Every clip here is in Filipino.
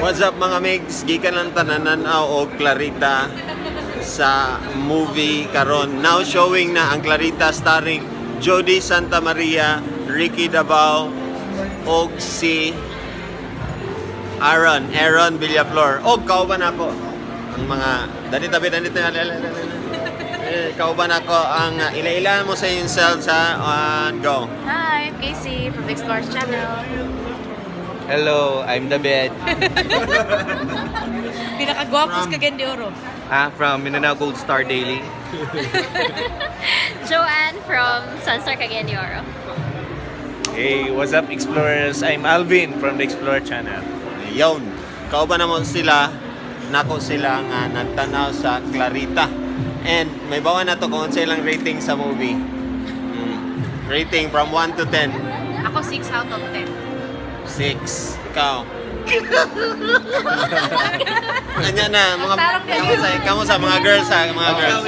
What's up mga Migs? Gikan lang tananan o Clarita sa movie karon. Now showing na ang Clarita starring Jody Santa Maria, Ricky Davao, o si Aaron Villaflor. O kauban ako ang mga dito kauban ako ang ila-ila mo sa yourself sa go. Hi, I'm Casey from the Explorers Channel. Hello, I'm David. Pinakagwapos ka Gen de Oro. From Mindanao Gold Star Daily. Joanne from Sunstar Cagayan de Oro. Hey, what's up Explorers? I'm Alvin from the Explorer Channel. Yon, kauban na mo sila, nako sila nga nagtanaw sa Clarita. And may bawa na to kung silang rating sa movie. Rating from 1 to 10. Ako 6 out of 10. 6. Ikaw. Anya na, mga kamusta mga girls ha, mga girls.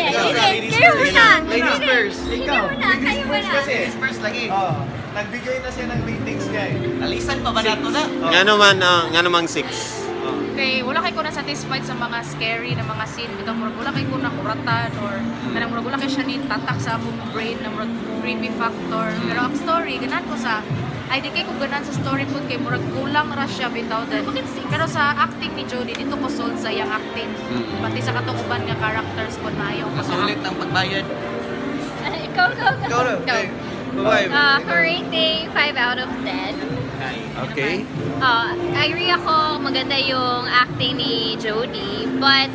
Kayo muna! Ladies first. Ikaw muna! Kayo muna! Ladies first lagi. Nagbigay na siya ng ratings guys. Alisan pa ba nato na? Nga naman 6. Okay, wala kayo ko na-satisfied sa mga scary na mga scene. Bitaw murag wala kayo ko nakuratan or kanang murag wala kayo siya ni tatak sa akong brain na murag creepy factor. Pero ang story, ganan ko sa ay di kay ko ganan sa story po kay murag kulang ra siya bitaw din. Pero sa acting ni Jody dito ko sold sa iyang acting. Pati sa katukuban nga characters po na ayaw ko sa Masulit ang pagbayad. Go! Go. Her rating, 5 out of 10. Okay. Agree ako, maganda yung acting ni Jody, but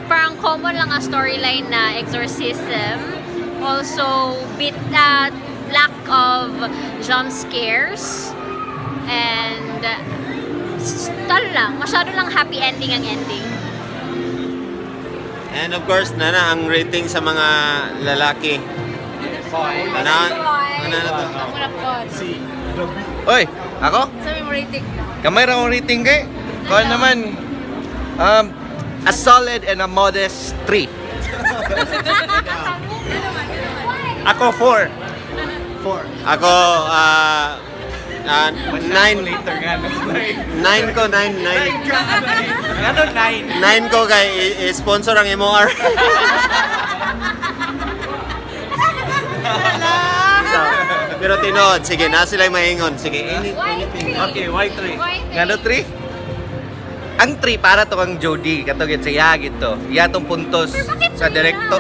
parang common lang ang storyline na exorcism. Also, lack of jump scares. And, masyado lang happy ending ang ending. And of course, nana ang rating sa mga lalaki. Ano na to? Ang muna po. Oy, ako? Sabi mo rating ka. Kamay ra akong rating kay. Kuan naman. A solid and a modest 3. Ako 4. Ako 9 Later nga. 9 ko 9 Ano 9? 9 ko kay sponsor ang MOR. Pero tinod, sige, na sila maingon. Sige, anything. Okay, why 3? Ngano 3? Ang 3 para to kang Jody katong siya gito. Iya tong puntos sa direkto.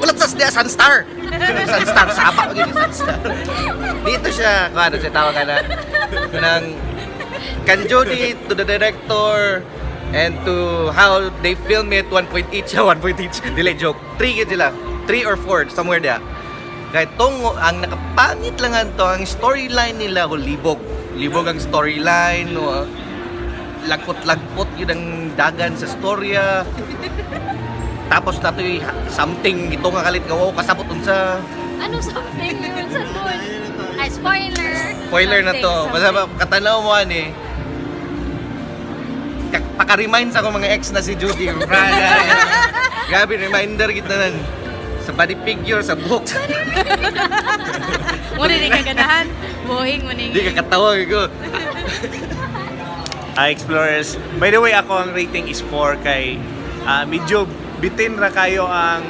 Wala sa Sunstar. Sunstar sapa gyud Sunstar. Dito siya, ano siya tawag kana nang kan Jody to the director and to how they film it 1 point each, 1 point each. Dili joke. 3 gid sila. 3 or 4 somewhere there. Kahit tong ang nakapangit lang to ang storyline nila ko libog. Libog ang storyline no. Lagpot yun ang dagan sa storya. Tapos natoy something ito nga kalit nga kasabot unsa. Ano something yun sa doon? Ay, Spoiler na to. Basta katanaw mo ani. Paka-remind sa ako mga ex na si Judy. Grabe reminder kita nan sa body figure, sa book. Muna di ka ganahan. Bohing mo Hindi ka katawag ko. Explorers. By the way, ako ang rating is 4 kay medyo bitin ra kayo ang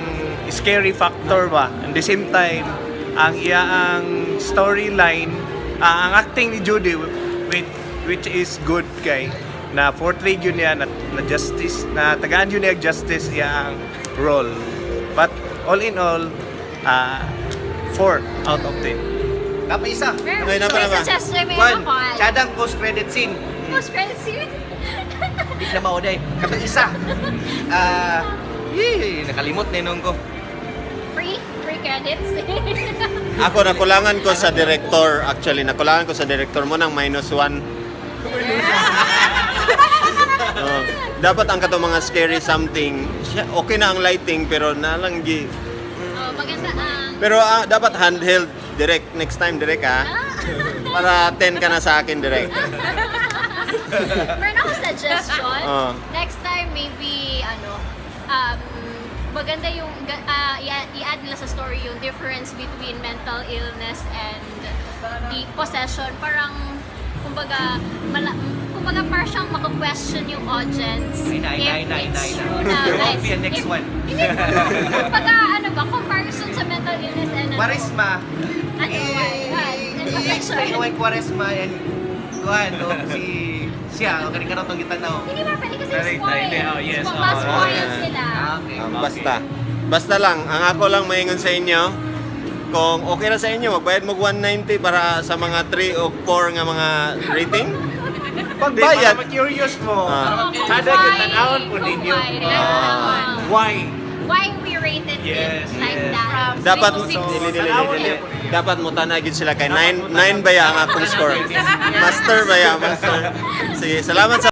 scary factor ba. At the same time, ang iyaang storyline, ang acting ni Judy which is good kay na portray yun niya na justice, na tagaan yun niya justice iyang role. But all in all, 4 out of 10. Kapag isa. Okay na pa naman. Juan, Chadang post-credit scene. Post-credit scene? Hindi na mauday. Kapag isa. Nakalimot na yun ko. Free credits? Ako nakulangan ko sa director. Actually, nakulangan ko sa director mo ng -1. Dapat ang kato mga scary something. Okay na ang lighting pero nalanggi. Maganda ang... Pero dapat handheld direct next time direct ha. Para 10 ka na sa akin direct. Meron ako suggestion. Next time, maybe, maganda yung, i-add nila sa story yung difference between mental illness and the possession. Parang, kumbaga, kumbaga parang siyang maka-question yung audience. Ay, na. It's true na. There like, won't be a next if- one. Hindi, kumbaga ano ba, comparison sa mental illness and ano. Quaresma. Ano, what? I-explain ko yung Quaresma and kuhan, no? Siya, okay ka na itong gitanaw. Hindi ba pwede kasi Direct, spoil. yes, Mas oo. spoil Yeah. sila. Okay. Basta. Basta lang, ang ako lang maingon sa inyo, kung okay na sa inyo, magbayad mo 190 para sa mga 3 o 4 nga mga rating. Pagbayad. Para ma-curious mo. Ah. Sada yung tanawon po Kung ninyo. why, Why? why we rated Yes, it like yes. that. Dapat Zero to six. dapat mo tanagin sila kay 9 ba ya ang akong score. Master ba ya, master. Sige, salamat sa